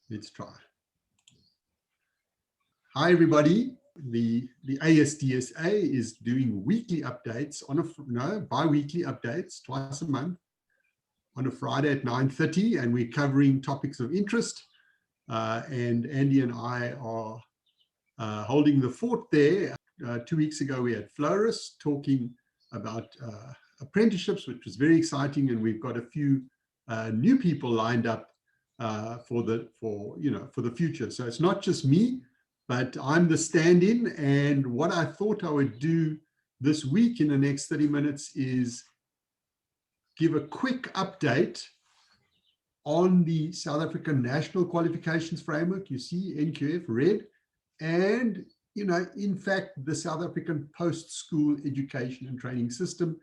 Let's try. Hi, everybody. The ASDSA is doing weekly updates bi-weekly updates twice a month on a Friday at 9:30, and we're covering topics of interest. And Andy and I are holding the fort there. 2 weeks ago, we had Flores talking about apprenticeships, which was very exciting, and we've got a few new people lined up for the future. So it's not just me, but I'm the stand-in. And what I thought I would do this week in the next 30 minutes is give a quick update on the South African National Qualifications Framework. You see NQF red, and in fact, the South African Post-School Education and Training System,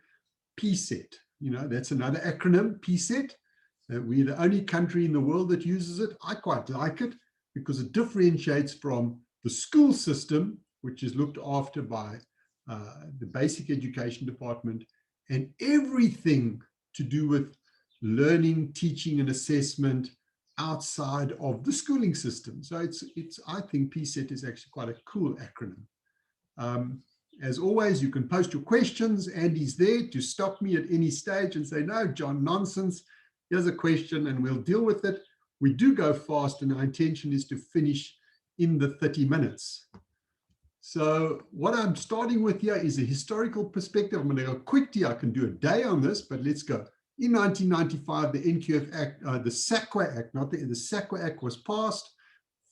PSET. That's another acronym, PSET. We're the only country in the world that uses it. I quite like it because it differentiates from the school system, which is looked after by the Basic Education Department, and everything to do with learning, teaching, and assessment outside of the schooling system. So I think PSET is actually quite a cool acronym. As always, you can post your questions. Andy's there to stop me at any stage and say, no, John, nonsense. Here's a question, and we'll deal with it. We do go fast, and our intention is to finish in the 30 minutes. So what I'm starting with here is a historical perspective. I'm going to go quickly. I can do a day on this, but let's go. In 1995, the NQF Act, the SAQA Act, not the SAQA Act was passed.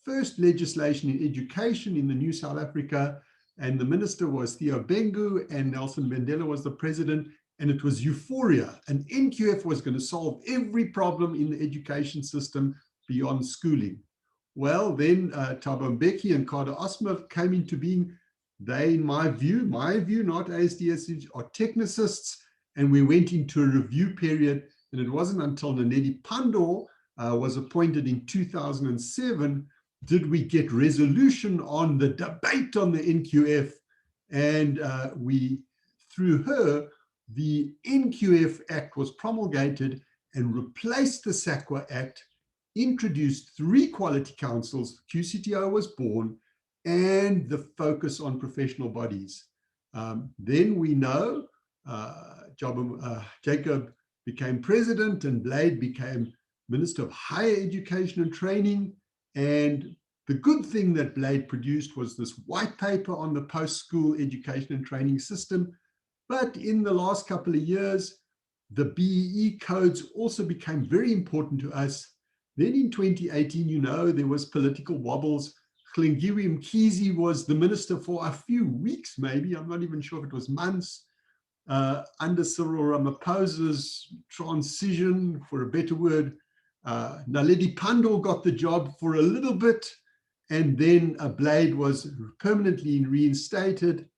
First legislation in education in the new South Africa, and the minister was Theo Bengu, and Nelson Mandela was the president, and it was euphoria. And NQF was going to solve every problem in the education system beyond schooling. Well, then Thabo Mbeki and Kader Asma came into being. They, in my view, not ASDSA, are technicists, and we went into a review period. And it wasn't until Naledi Pandor was appointed in 2007 did we get resolution on the debate on the NQF. And through her, the NQF Act was promulgated and replaced the SAQA Act, introduced 3 quality councils, QCTO was born, and the focus on professional bodies. Then we know Jacob became president and Blade became Minister of Higher Education and Training. And the good thing that Blade produced was this white paper on the post-school education and training system. But in the last couple of years, the BEE codes also became very important to us. Then in 2018, there was political wobbles. Hlengiwe Mkhize was the minister for a few weeks, maybe. I'm not even sure if it was months. Under Cyril Ramaphosa's transition, for a better word, Naledi Pandor got the job for a little bit, and then Blade was permanently reinstated,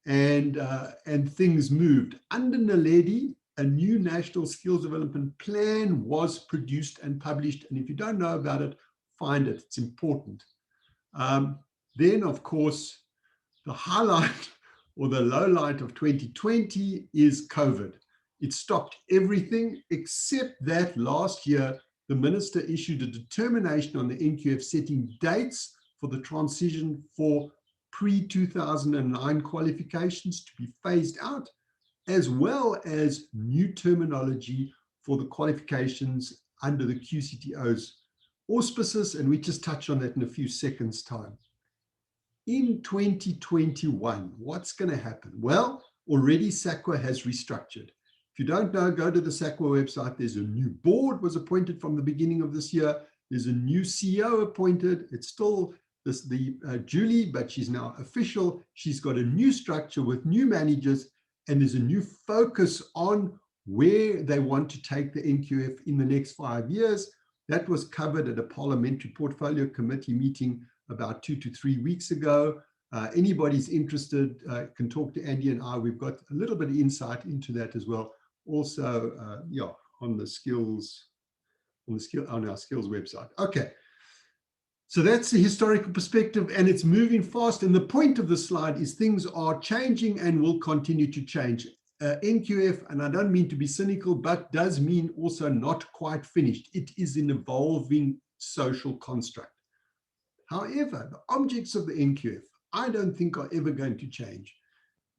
and things moved. Under Naledi, a new national skills development plan was produced and published, and if you don't know about it, find it. It's important. Then, of course, the highlight or the low light of 2020 is COVID. It stopped everything except that last year, the minister issued a determination on the NQF setting dates for the transition for pre-2009 qualifications to be phased out, as well as new terminology for the qualifications under the QCTO's auspices, and we just touch on that in a few seconds' time. In 2021, what's going to happen? Well, already SAQA has restructured. If you don't know, go to the SAQA website. There's a new board was appointed from the beginning of this year. There's a new CEO appointed. It's still Julie, but she's now official. She's got a new structure with new managers, and there's a new focus on where they want to take the NQF in the next 5 years. That was covered at a parliamentary portfolio committee meeting about 2 to 3 weeks ago. Anybody's interested can talk to Andy and I. We've got a little bit of insight into that as well. Also, on our skills website. Okay, so that's the historical perspective, and it's moving fast. And the point of the slide is things are changing and will continue to change. NQF, and I don't mean to be cynical, but does mean also not quite finished. It is an evolving social construct. However, the objects of the NQF, I don't think are ever going to change.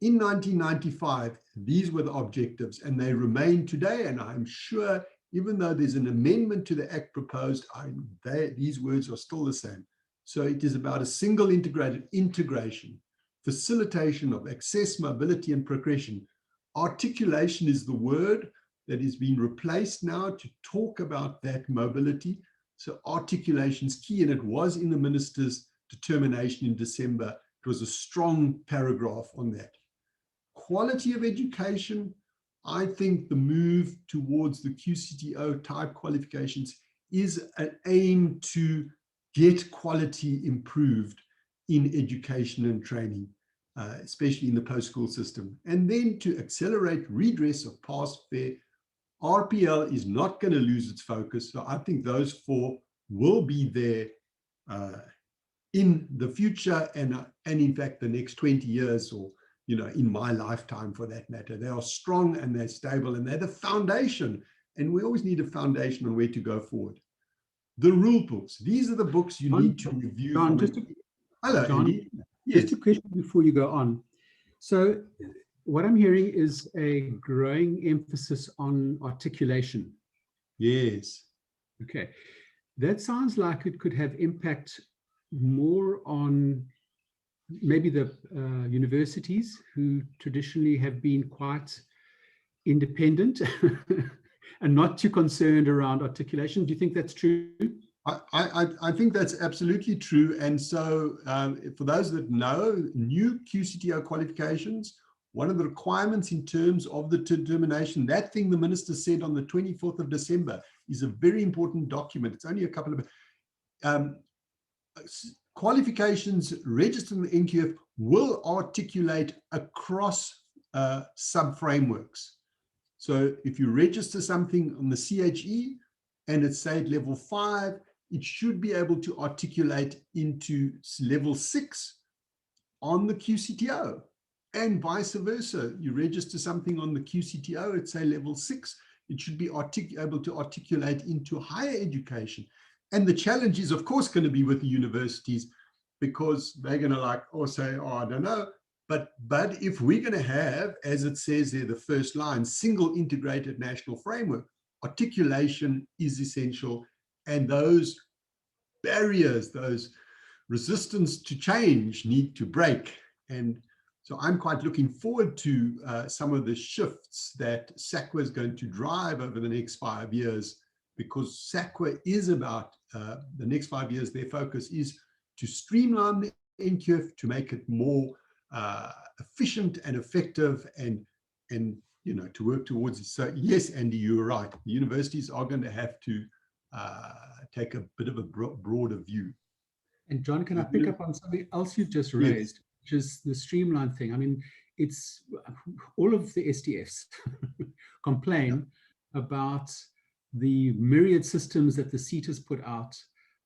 In 1995, these were the objectives, and they remain today. And I'm sure, even though there's an amendment to the Act proposed, these words are still the same. So it is about a single integrated integration, facilitation of access, mobility, and progression. Articulation is the word that is being replaced now to talk about that mobility. So articulation is key, and it was in the minister's determination in December. It was a strong paragraph on that. Quality of education, I think the move towards the QCTO type qualifications is an aim to get quality improved in education and training, especially in the post-school system. And then to accelerate redress of past fare. RPL is not going to lose its focus. So I think those four will be there in the future and in fact, the next 20 years or, in my lifetime for that matter. They are strong and they're stable and they're the foundation. And we always need a foundation on where to go forward. The rule books. These are the books you need to review. John, hello, John, Andy. Yes. Just a question before you go on. So what I'm hearing is a growing emphasis on articulation. Yes. Okay. That sounds like it could have impact more on maybe the universities who traditionally have been quite independent and not too concerned around articulation. Do you think that's true? I think that's absolutely true. And so for those that know, new QCTO qualifications, one of the requirements in terms of the determination, that thing the minister said on the 24th of December is a very important document. It's only a couple of qualifications registered in the NQF will articulate across sub-frameworks. So if you register something on the CHE and it's say at level 5, it should be able to articulate into level 6 on the QCTO, and vice versa. You register something on the QCTO at say level 6, it should be able to articulate into higher education. And the challenge is, of course, going to be with the universities, because they're going to say, oh, I don't know. But if we're going to have, as it says there, the first line, single integrated national framework, articulation is essential. And those barriers, those resistance to change need to break. And so I'm quite looking forward to some of the shifts that SAQA is going to drive over the next 5 years, because SAQA is about the next 5 years, their focus is to streamline the NQF, to make it more efficient and effective, and to work towards it. So yes, Andy, you're right. The universities are going to have to take a bit of a broader view. And John, can I pick up on something else you've just raised, yes, which is the streamline thing? I mean, it's all of the SDFs complain about the myriad systems that the CET has put out.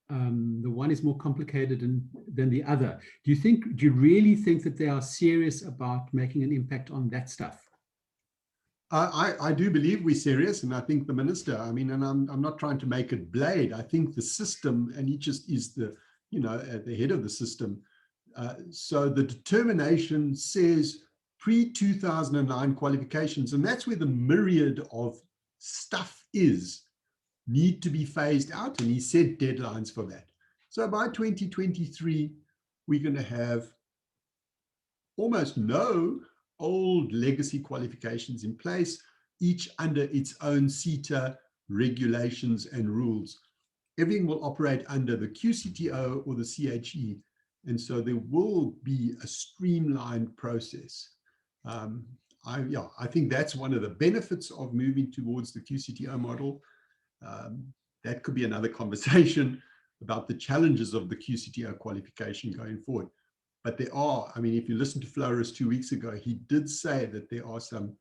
The one is more complicated than the other. Do you really think that they are serious about making an impact on that stuff? I do believe we're serious, and I think the minister, and I'm not trying to make it blade. I think the system, and he just is the, at the head of the system. So the determination says pre-2009 qualifications, and that's where the myriad of stuff need to be phased out, and he set deadlines for that. So by 2023, we're going to have almost no old legacy qualifications in place, each under its own CETA regulations and rules. Everything will operate under the QCTO or the CHE, and so there will be a streamlined process. I think that's one of the benefits of moving towards the QCTO model. That could be another conversation about the challenges of the QCTO qualification going forward. But there are, if you listen to Flores 2 weeks ago, he did say that there are some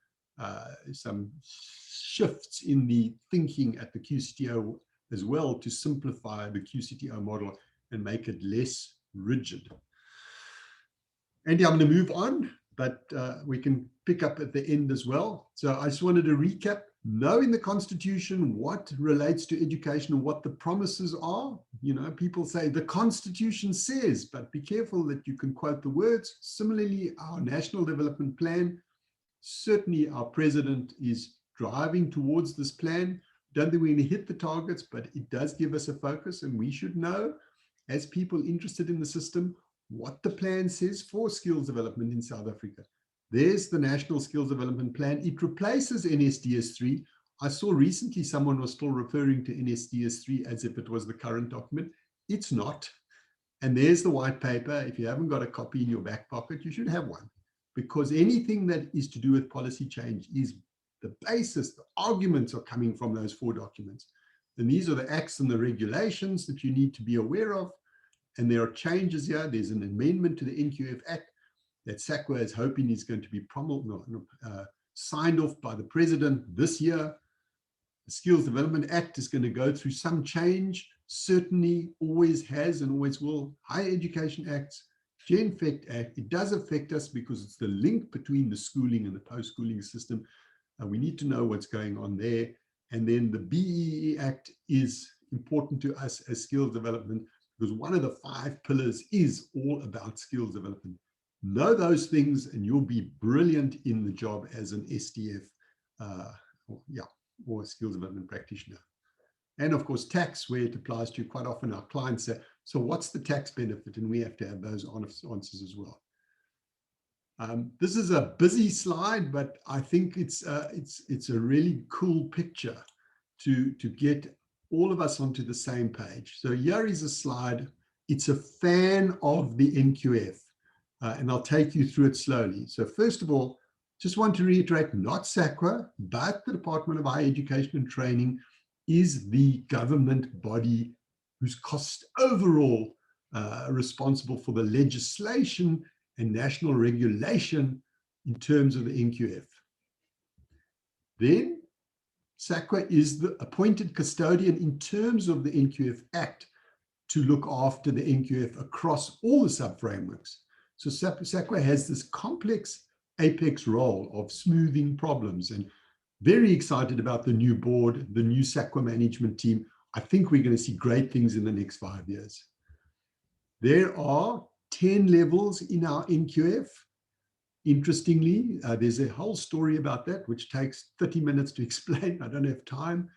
shifts in the thinking at the QCTO as well to simplify the QCTO model and make it less rigid. Andy, I'm going to move on, but we can pick up at the end as well. So I just wanted to recap. know in the Constitution what relates to education and what the promises are. You know, people say the Constitution says, but be careful that you can quote the words. Similarly, our National Development Plan, certainly our president is driving towards this plan. Don't think we're going to hit the targets, but it does give us a focus, and we should know, as people interested in the system, what the plan says for skills development in South Africa. There's the National Skills Development Plan. It replaces NSDS3. I saw recently someone was still referring to NSDS3 as if it was the current document. It's not. And there's the white paper. If you haven't got a copy in your back pocket, you should have one, because anything that is to do with policy change is the basis, the arguments are coming from those 4 documents. And these are the acts and the regulations that you need to be aware of. And there are changes here. There's an amendment to the NQF Act that SAQA is hoping is going to be signed off by the president this year. The Skills Development Act is going to go through some change, certainly always has and always will. Higher Education Acts, GenFect Act, it does affect us because it's the link between the schooling and the post-schooling system. We need to know what's going on there. And then the BEE Act is important to us as skills development, because one of the 5 pillars is all about skills development. Know those things and you'll be brilliant in the job as an SDF or a skills development practitioner. And of course, tax, where it applies to. Quite often our clients say, so what's the tax benefit? And we have to have those answers as well. This is a busy slide, but I think it's a really cool picture to get all of us onto the same page. So here is a slide. It's a fan of the NQF, and I'll take you through it slowly. So first of all, just want to reiterate, not SAQA, but the Department of Higher Education and Training is the government body whose cost overall responsible for the legislation and national regulation in terms of the NQF. Then SAQA is the appointed custodian in terms of the NQF Act to look after the NQF across all the sub-frameworks. So SAQA has this complex apex role of smoothing problems, and very excited about the new board, the new SAQA management team. I think we're going to see great things in the next 5 years. There are 10 levels in our NQF. Interestingly, there's a whole story about that, which takes 30 minutes to explain. I don't have time.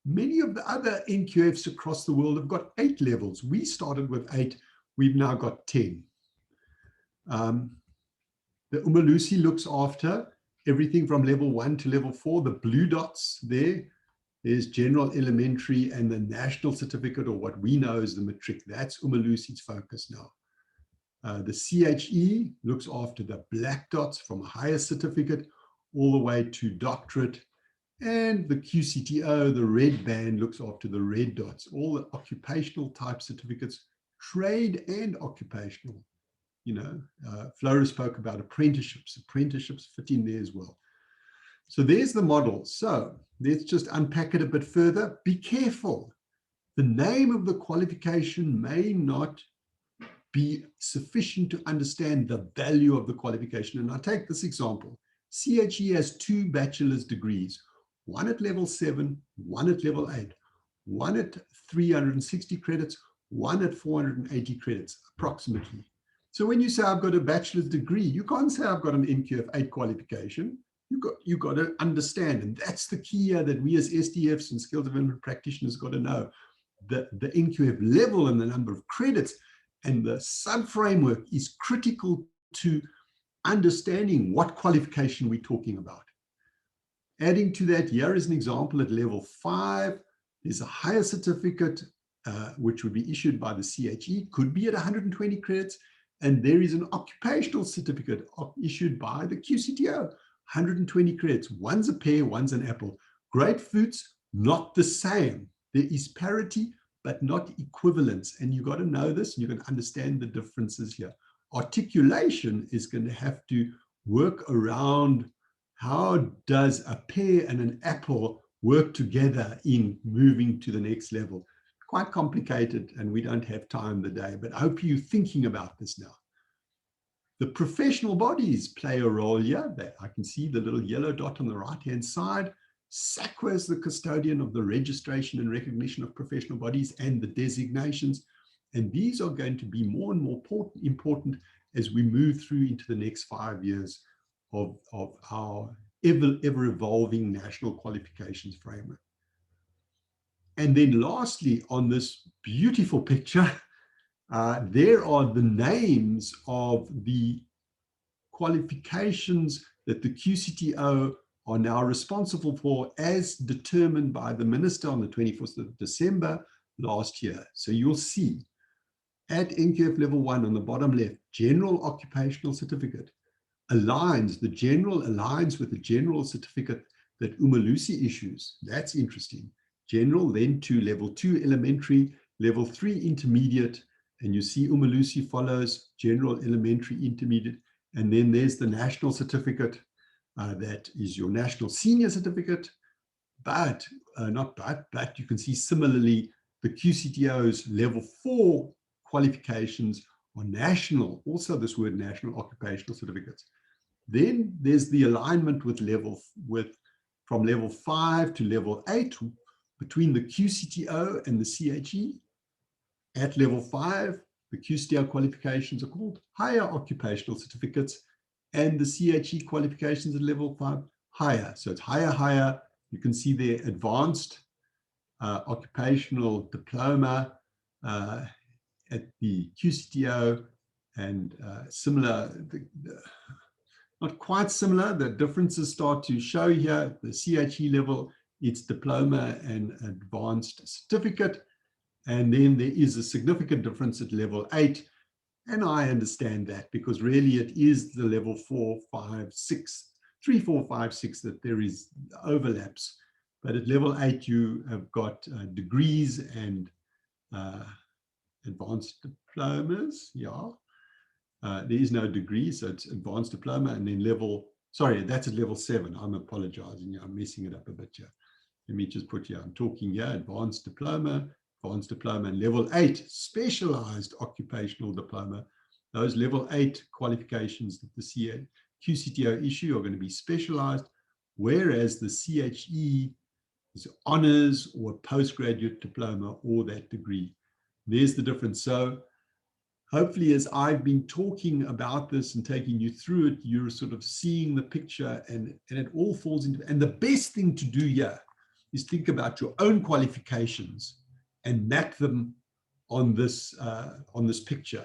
Many of the other NQFs across the world have got 8 levels. We started with 8. We've now got 10. The Umalusi looks after everything from level 1 to level 4. The blue dots there's general elementary and the national certificate, or what we know as the matric. That's Umalusi's focus now. The CHE looks after the black dots from a higher certificate all the way to doctorate. And the QCTO, the red band, looks after the red dots, all the occupational type certificates, trade and occupational. You know, Flora spoke about apprenticeships. Apprenticeships fit in there as well. So there's the model. So let's just unpack it a bit further. Be careful. The name of the qualification may not be sufficient to understand the value of the qualification. And I'll take this example. CHE has 2 bachelor's degrees, one at level 7, one at level 8, one at 360 credits, one at 480 credits, approximately. So when you say I've got a bachelor's degree, you can't say I've got an NQF 8 qualification. You've got to understand, and that's the key here that we as SDFs and skill development practitioners got to know, the NQF level and the number of credits and the sub-framework is critical to understanding what qualification we're talking about. Adding to that, here is an example at level 5. There's a higher certificate, which would be issued by the CHE, could be at 120 credits. And there is an occupational certificate issued by the QCTO, 120 credits. One's a pear, one's an apple. Grapefruits, not the same. There is parity, but not equivalence. And you've got to know this, and you can understand the differences here. Articulation is going to have to work around how does a pear and an apple work together in moving to the next level. Quite complicated, and we don't have time today, but I hope you're thinking about this now. The professional bodies play a role here. I can see the little yellow dot on the right-hand side. SACWA is the custodian of the registration and recognition of professional bodies and the designations. And these are going to be more and more important as we move through into the next 5 years of our ever evolving national qualifications framework. And then lastly, on this beautiful picture, there are the names of the qualifications that the QCTO are now responsible for as determined by the minister on the 24th of December last year. So you'll see at NQF level 1 on the bottom left, general occupational certificate aligns, the general aligns with the general certificate that Umalusi issues. That's interesting. General, then to level 2 elementary, level 3 intermediate, and you see Umalusi follows general elementary intermediate, and then there's the national certificate. That is your national senior certificate, but you can see similarly the QCTO's level 4 qualifications are national, also this word national occupational certificates. Then there's the alignment with from level 5 to level 8 between the QCTO and the CHE. At level 5, the QCTO qualifications are called higher occupational certificates, and the CHE qualifications at level 5 higher. So it's higher. You can see there advanced occupational diploma at the QCTO, and similar, not quite similar. The differences start to show here. The CHE level, it's diploma and advanced certificate. And then there is a significant difference at level 8. And I understand that because really it is the level 4, 5, 6, 3, 4, 5, 6 that there is overlaps. But at level 8, you have got degrees and advanced diplomas. Yeah. There is no degree, so it's advanced diploma. And then that's at level 7. I'm apologizing. I'm messing it up a bit here. Let me just put here, I'm talking here, advanced diploma, and level 8, specialized occupational diploma. Those level 8 qualifications that the QCTO issue are going to be specialized, whereas the CHE is honors or postgraduate diploma or that degree. There's the difference. So hopefully, as I've been talking about this and taking you through it, you're sort of seeing the picture, and it all falls into, and the best thing to do here is think about your own qualifications and map them on this picture,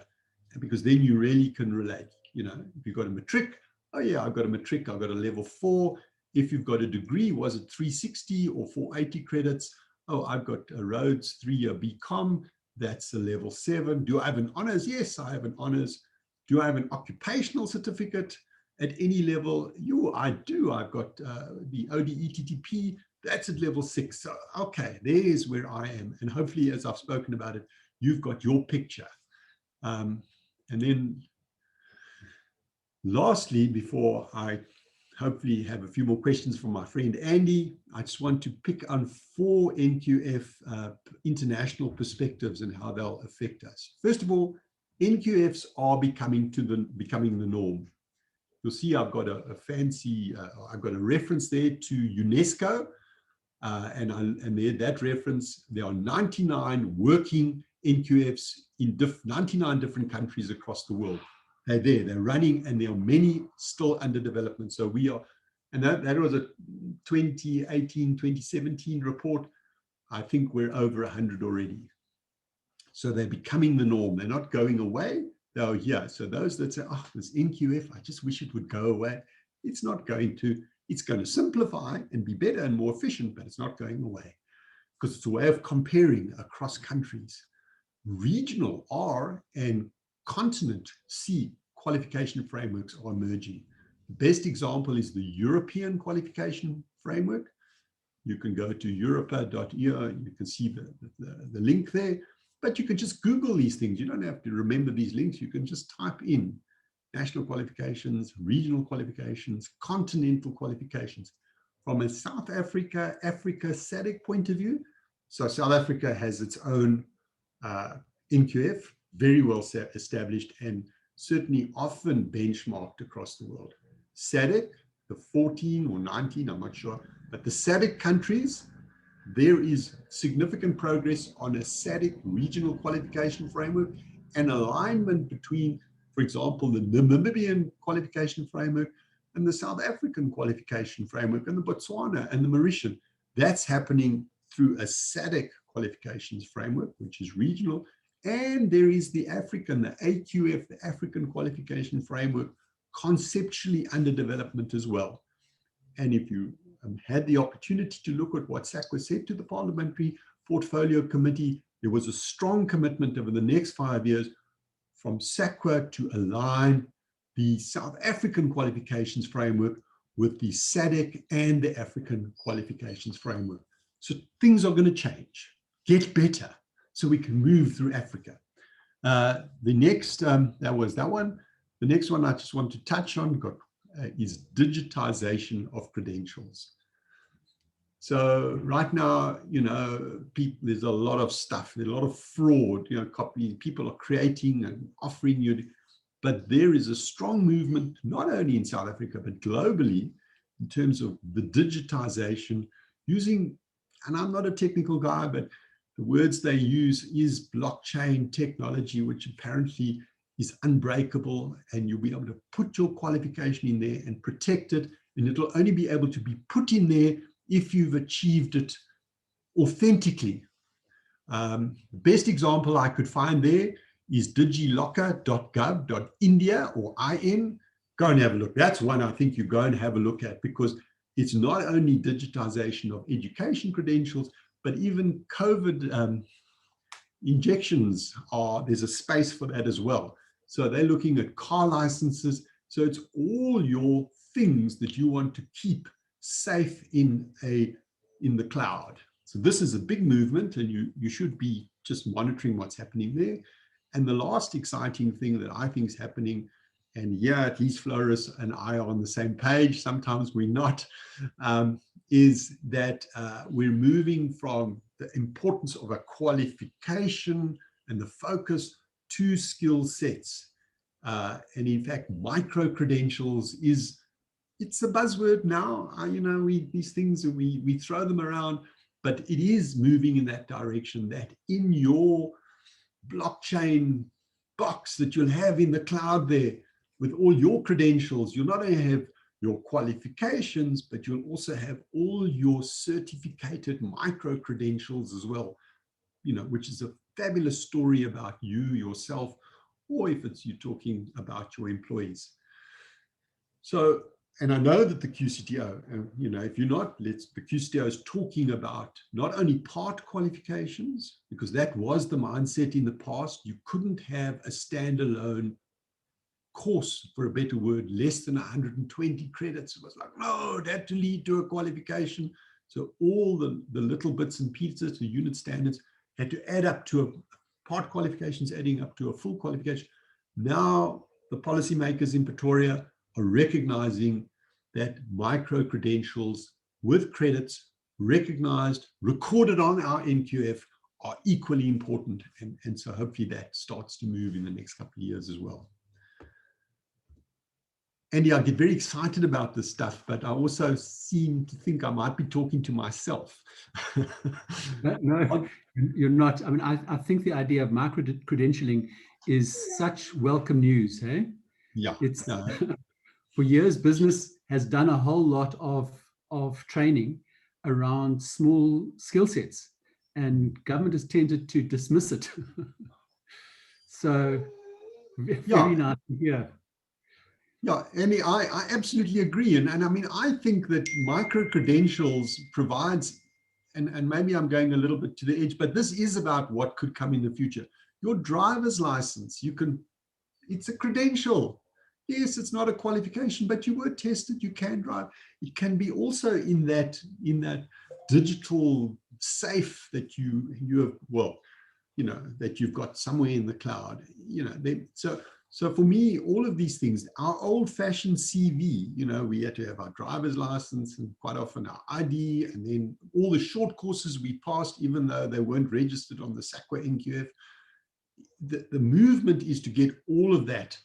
because then you really can relate. You know, if you've got a matric, oh yeah, I've got a matric, I've got a level 4. If you've got a degree, was it 360 or 480 credits? Oh, I've got a Rhodes 3-year BCom, that's a level 7. Do I have an honors? Yes, I have an honors. Do I have an occupational certificate at any level? I do. I've got the ODETTP. That's at level 6. So, okay, there's where I am. And hopefully, as I've spoken about it, you've got your picture. And then lastly, before I hopefully have a few more questions from my friend Andy, I just want to pick on 4 NQF international perspectives and how they'll affect us. First of all, NQFs are becoming the norm. You'll see I've got a fancy, I've got a reference there to UNESCO. And that reference, there are 99 working NQFs in 99 different countries across the world. They're there, they're running, and there are many still under development. So we are, and that was a 2018, 2017 report. I think we're over 100 already. So they're becoming the norm. They're not going away. They're here. So those that say, oh, this NQF, I just wish it would go away. It's not going to. It's going to simplify and be better and more efficient, but it's not going away because it's a way of comparing across countries. Regional R and continent C qualification frameworks are emerging. The best example is the European qualification framework. You can go to europa.io, you can see the link there, but you can just Google these things. You don't have to remember these links. You can just type in national qualifications, regional qualifications, continental qualifications. From a South Africa SADC point of view, so South Africa has its own NQF, very well established and certainly often benchmarked across the world. SADC, the 14 or 19, I'm not sure, But the SADC countries, there is significant progress on a SADC regional qualification framework and alignment between, for example, the Namibian qualification framework and the South African qualification framework and the Botswana and the Mauritian. That's happening through a SADC qualifications framework, which is regional. And there is the African, the AQF, the African qualification framework, conceptually under development as well. And if you had the opportunity to look at what SACWA said to the Parliamentary Portfolio Committee, there was a strong commitment over the next 5 years from SACWA to align the South African qualifications framework with the SADC and the African qualifications framework. So things are going to change, get better, so we can move through Africa. The next, that was that one. The next one I just want to touch on is digitization of credentials. So right now, you know, there's a lot of stuff, there's a lot of fraud, you know, copying, people are creating and offering you, but there is a strong movement, not only in South Africa, but globally, in terms of the digitization using, and I'm not a technical guy, but the words they use is blockchain technology, which apparently is unbreakable, and you'll be able to put your qualification in there and protect it, and it'll only be able to be put in there if you've achieved it authentically. The best example I could find there is digilocker.gov.india or IN. Go and have a look. That's one I think you go and have a look at, because it's not only digitization of education credentials, but even COVID injections there's a space for that as well. So they're looking at car licenses. So it's all your things that you want to keep safe in the cloud. So this is a big movement, and you should be just monitoring what's happening there. And the last exciting thing that I think is happening, and yeah, at least Floris and I are on the same page, sometimes we're not, is that we're moving from the importance of a qualification and the focus to skill sets. And in fact, micro-credentials it's a buzzword now. You know, these things, we throw them around, but it is moving in that direction, that in your blockchain box that you'll have in the cloud there with all your credentials, you'll not only have your qualifications, but you'll also have all your certificated micro credentials as well, you know, which is a fabulous story about you, yourself, or if it's you talking about your employees. So, and I know that the QCTO, you know, if you're not, the QCTO is talking about not only part qualifications, because that was the mindset in the past. You couldn't have a standalone course, for a better word, less than 120 credits. It was like, no, it had to lead to a qualification. So all the little bits and pieces, the unit standards, had to add up to a part qualifications, adding up to a full qualification. Now, the policymakers in Pretoria are recognizing that micro credentials with credits recognized, recorded on our NQF are equally important. And so hopefully that starts to move in the next couple of years as well. Andy, I get very excited about this stuff, but I also seem to think I might be talking to myself. No, you're not. I mean, I think the idea of micro-credentialing is such welcome news, hey? Yeah. It's for years, business has done a whole lot of training around small skill sets, and government has tended to dismiss it. So very nice to hear. Yeah, Andy, I absolutely agree. And I mean, I think that micro-credentials provides, and maybe I'm going a little bit to the edge, but this is about what could come in the future. Your driver's license, it's a credential. Yes, it's not a qualification, but you were tested, you can drive. It can be also in that digital safe that you have, well, you know, that you've got somewhere in the cloud, you know, so for me, all of these things, our old-fashioned CV, you know, we had to have our driver's license and quite often our ID, and then all the short courses we passed, even though they weren't registered on the SACWA NQF. The movement is to get all of that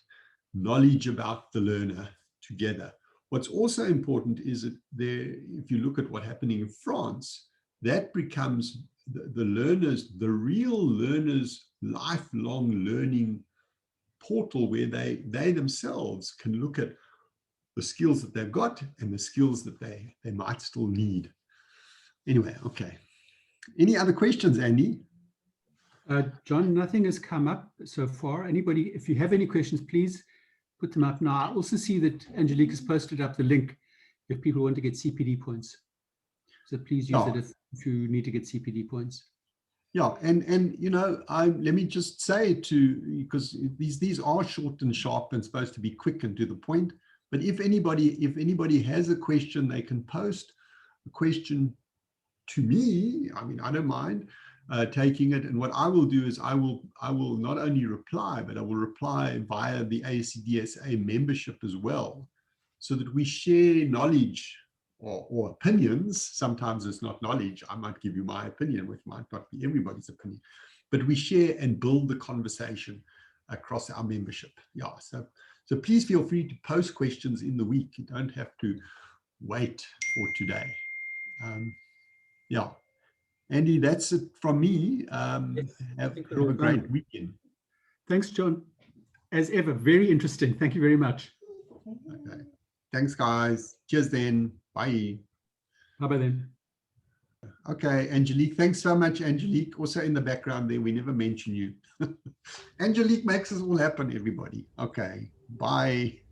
knowledge about the learner together, What's also important is that if you look at what's happening in France, that becomes the learners, the real learners' lifelong learning portal where they themselves can look at the skills that they've got and the skills that they might still need. Anyway, okay. Any other questions, Andy? John, nothing has come up so far. Anybody, if you have any questions, please put them up now. I also see that Angelique has posted up the link if people want to get CPD points. So please use it if you need to get CPD points. Yeah, and you know, let me just say because these are short and sharp and supposed to be quick and to the point. But if anybody has a question, they can post a question to me. I mean, I don't mind taking it. And what I will do is I will not only reply, but I will reply via the ASDSA membership as well, so that we share knowledge or opinions. Sometimes it's not knowledge. I might give you my opinion, which might not be everybody's opinion, but we share and build the conversation across our membership. Yeah, so please feel free to post questions in the week. You don't have to wait for today. Yeah, Andy, that's it from me. Have a great weekend. Thanks, John. As ever, very interesting. Thank you very much. Okay. Thanks, guys. Cheers then. Bye. Bye-bye then. Okay, Angelique. Thanks so much, Angelique. Also in the background there, we never mention you. Angelique makes us all happen, everybody. Okay, bye.